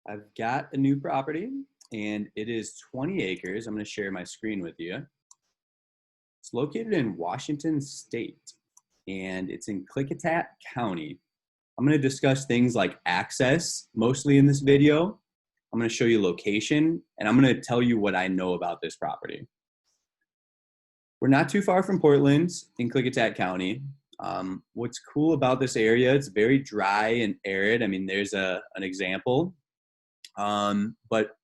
I've got a new property and it is 20 acres. I'm going to share my screen with you. It's located in Washington State and it's in Klickitat County. I'm going to discuss things like access mostly in this video. I'm going to show you location and I'm going to tell you what I know about this property. We're not too far from Portland in Klickitat County. What's cool about this area, it's very dry and arid. I mean, there's an example. But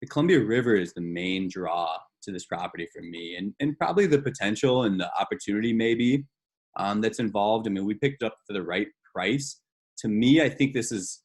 the Columbia River is the main draw to this property for me, and probably the potential and the opportunity maybe that's involved. I mean, we picked it up for the right price. To me, I think this is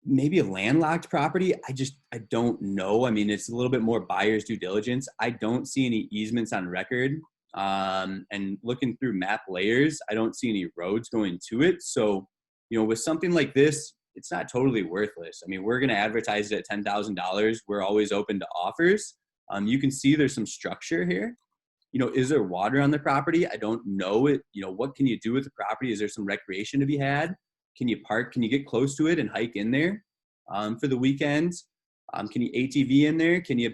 maybe a landlocked property. I don't know. I mean, it's a little bit more buyer's due diligence. I don't see any easements on record. And looking through map layers, I don't see any roads going to it. So, with something like this, it's not totally worthless. I mean, we're going to advertise it at $10,000. We're always open to offers. You can see there's some structure here. Is there water on the property? I don't know it. What can you do with the property? Is there some recreation to be had? Can you park? Can you get close to it and hike in there for the weekends? Can you ATV in there? Can you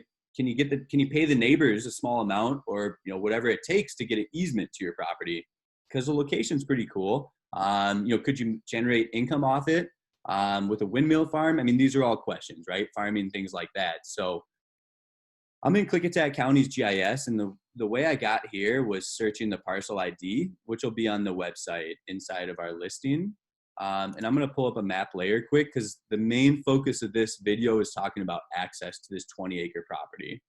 pay the neighbors a small amount or whatever it takes to get an easement to your property? Because the location's pretty cool. Could you generate income off it? With a windmill farm? I mean, these are all questions, right? Farming, things like that. So I'm in Klickitat County's GIS, and the way I got here was searching the parcel ID, which will be on the website inside of our listing. And I'm going to pull up a map layer quick because the main focus of this video is talking about access to this 20-acre property.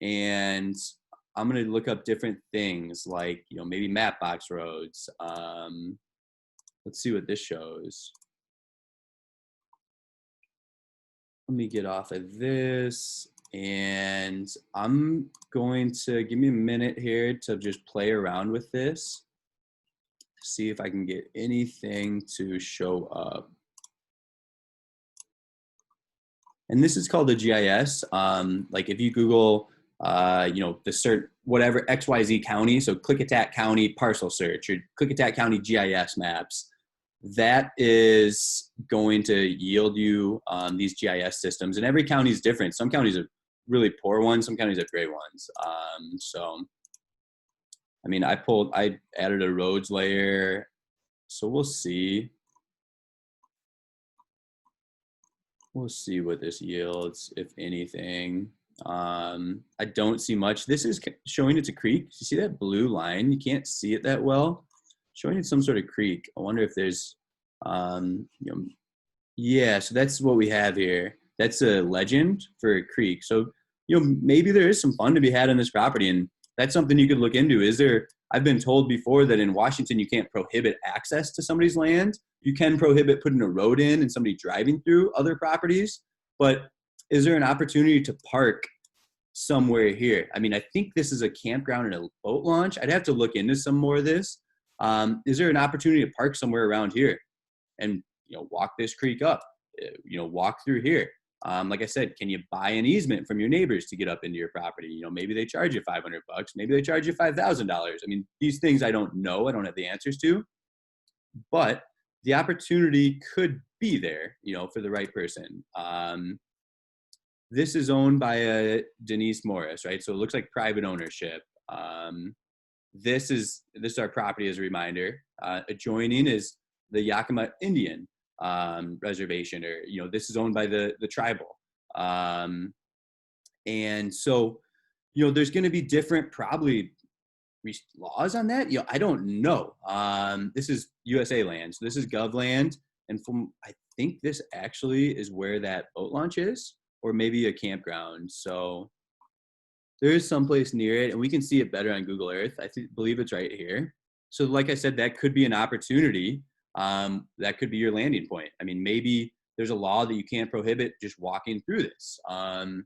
And I'm going to look up different things like, maybe map box roads. Let's see what this shows. Let me get off of this and I'm going to give me a minute here to just play around with this. See if I can get anything to show up. And this is called the GIS. Like if you Google, the search, whatever XYZ county, so Klickitat County parcel search or Klickitat County GIS maps, that is going to yield you these GIS systems. And every county is different. Some counties are really poor ones. Some counties have great ones. I mean, I added a roads layer. So we'll see. We'll see what this yields, if anything. I don't see much. This is showing it's a creek. You see that blue line? You can't see it that well. Showing it's some sort of creek. I wonder if there's, yeah, so that's what we have here. That's a legend for a creek. So, maybe there is some fun to be had on this property, and that's something you could look into. I've been told before that in Washington, you can't prohibit access to somebody's land. You can prohibit putting a road in and somebody driving through other properties, but is there an opportunity to park somewhere here? I mean, I think this is a campground and a boat launch. I'd have to look into some more of this. Is there an opportunity to park somewhere around here and, walk this creek up, walk through here? Like I said, can you buy an easement from your neighbors to get up into your property? Maybe they charge you $500, maybe they charge you $5,000. I mean, these things I don't know. I don't have the answers to, but the opportunity could be there, for the right person. This is owned by Denise Morris, right? So it looks like private ownership. This is our property as a reminder. Adjoining is the Yakima Indian reservation, or this is owned by the tribal. And so, there's going to be different probably laws on that. I don't know. This is USA land, so this is Gov land, and I think this actually is where that boat launch is, or maybe a campground. So there is someplace near it, and we can see it better on Google Earth. I believe it's right here. So like I said, that could be an opportunity. That could be your landing point. I mean, maybe there's a law that you can't prohibit just walking through this. And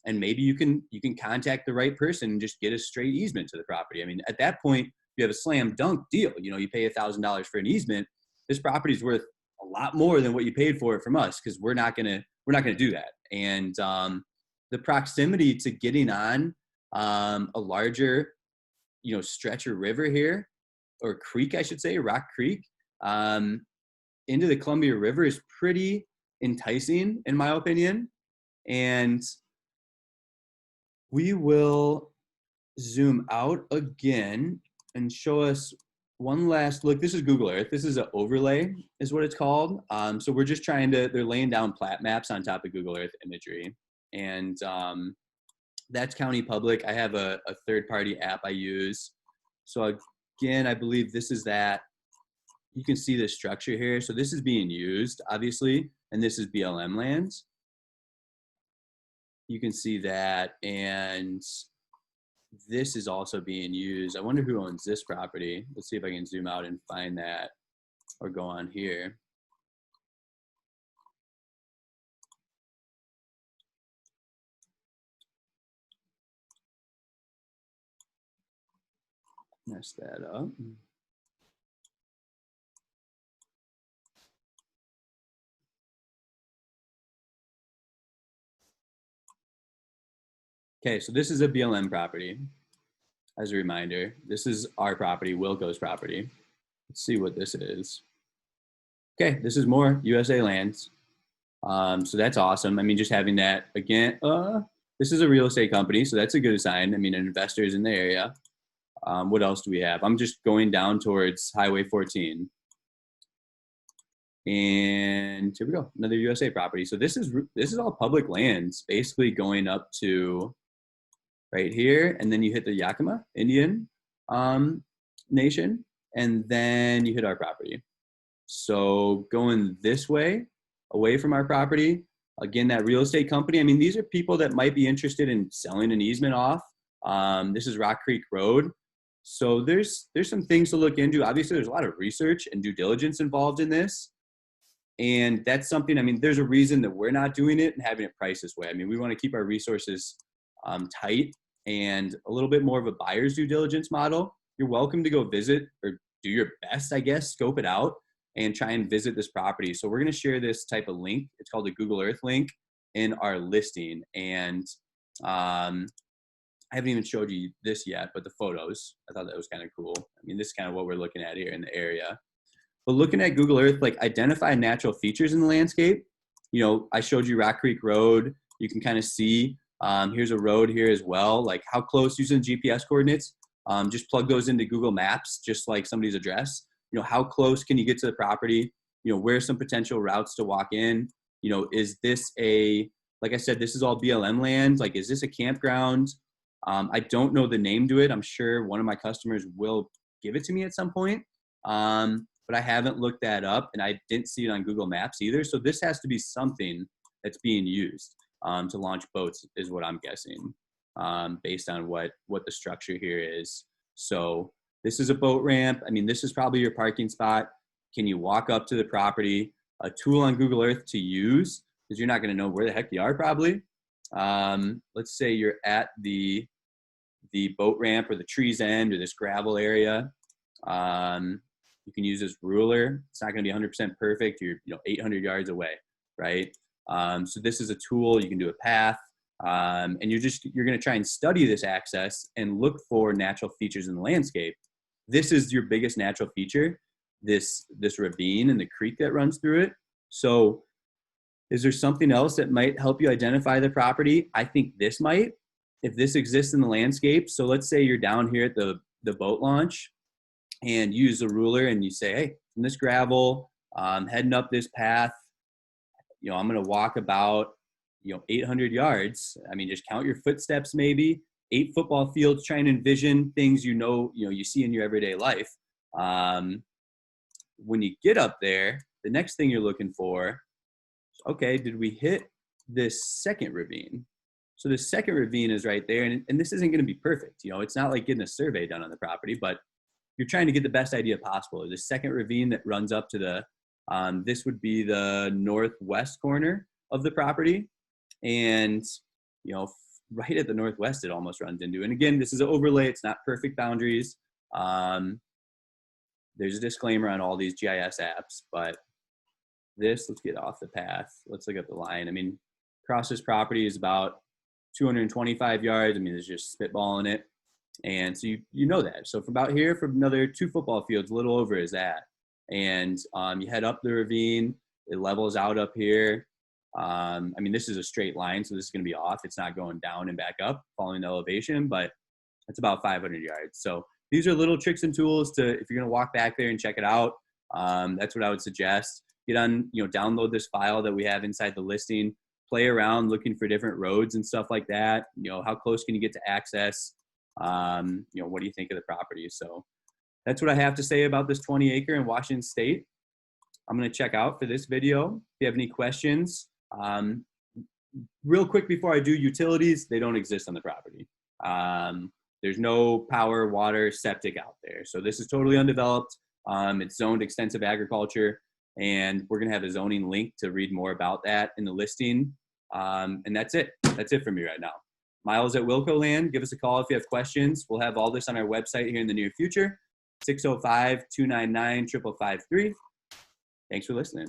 maybe you can contact the right person and just get a straight easement to the property. I mean, at that point, you have a slam dunk deal. You pay $1,000 for an easement. This property is worth a lot more than what you paid for it from us, because we're not gonna do that. And the proximity to getting on a larger, stretch of river here, or creek, I should say, Rock Creek, into the Columbia River is pretty enticing in my opinion. And we will zoom out again and show us one last look. This is Google Earth. This is an overlay is what it's called. So we're just trying to, they're laying down plat maps on top of Google Earth imagery. And that's county public. I have a third-party app I use. So again, I believe this is that. You can see the structure here. So this is being used, obviously, and this is BLM lands. You can see that, and this is also being used. I wonder who owns this property. Let's see if I can zoom out and find that, or go on here. Mess that up. Okay, so this is a BLM property. As a reminder, this is our property, Wilco's property. Let's see what this is. Okay, this is more USA lands. So that's awesome. I mean, just having that again, this is a real estate company, so that's a good sign. I mean, investors in the area. What else do we have? I'm just going down towards Highway 14. And here we go, another USA property. So this is all public lands, basically going up to right here, and then you hit the Yakima Indian Nation, and then you hit our property. So going this way, away from our property, again, that real estate company, I mean, these are people that might be interested in selling an easement off. This is Rock Creek Road. So there's some things to look into. Obviously, there's a lot of research and due diligence involved in this. And that's something, I mean, there's a reason that we're not doing it and having it priced this way. I mean, we want to keep our resources tight and a little bit more of a buyer's due diligence model. You're welcome to go visit or do your best, I guess, scope it out and try and visit this property. So we're going to share this type of link. It's called a Google Earth link in our listing. And I haven't even showed you this yet, but the photos, I thought that was kind of cool. I mean, this is kind of what we're looking at here in the area. But looking at Google Earth, like identify natural features in the landscape. You know, I showed you Rock Creek Road. You can kind of see, here's a road here as well. Like how close, using GPS coordinates, just plug those into Google Maps, just like somebody's address. You know, how close can you get to the property? You know, where's some potential routes to walk in? You know, is this like I said, this is all BLM land. Like, is this a campground? I don't know the name to it. I'm sure one of my customers will give it to me at some point. But I haven't looked that up, and I didn't see it on Google Maps either. So this has to be something that's being used to launch boats, is what I'm guessing, based on what the structure here is. So this is a boat ramp. I mean, this is probably your parking spot. Can you walk up to the property? A tool on Google Earth to use, because you're not going to know where the heck you are probably. Let's say you're at the boat ramp or the tree's end or this gravel area. You can use this ruler. It's not going to be 100% perfect. You're 800 yards away, right? So this is a tool. You can do a path, and you're going to try and study this access and look for natural features in the landscape. This is your biggest natural feature, this ravine and the creek that runs through it. So is there something else that might help you identify the property? I think this might, if this exists in the landscape. So let's say you're down here at the boat launch, and use a ruler and you say, hey, from this gravel, heading up this path, I'm going to walk about, 800 yards. I mean, just count your footsteps, maybe 8 football fields, try and envision things, you see in your everyday life. When you get up there, the next thing you're looking for, okay, did we hit this second ravine? So the second ravine is right there. And this isn't going to be perfect. It's not like getting a survey done on the property, but you're trying to get the best idea possible. The second ravine that runs up to this would be the northwest corner of the property. And, right at the northwest, it almost runs into. And again, this is an overlay. It's not perfect boundaries. There's a disclaimer on all these GIS apps, but let's get off the path. Let's look at the line. I mean, across this property is about 225 yards. I mean, there's just spitballing it. And so you know that. So from about here, from another 2 football fields, a little over is that. And you head up the ravine, it levels out up here. I mean, this is a straight line, so this is going to be off. It's not going down and back up following the elevation, but it's about 500 yards. So these are little tricks and tools to, if you're going to walk back there and check it out, that's what I would suggest. Get on, download this file that we have inside the listing, play around looking for different roads and stuff like that. How close can you get to access? What do you think of the property? So that's what I have to say about this 20 acre in Washington State. I'm going to check out for this video. If you have any questions, real quick before I do, utilities, they don't exist on the property. There's no power, water, septic out there. So this is totally undeveloped. It's zoned extensive agriculture, and we're going to have a zoning link to read more about that in the listing. And that's it. That's it for me right now. Miles at Wilco Land, give us a call if you have questions. We'll have all this on our website here in the near future, 605-299-5553. Thanks for listening.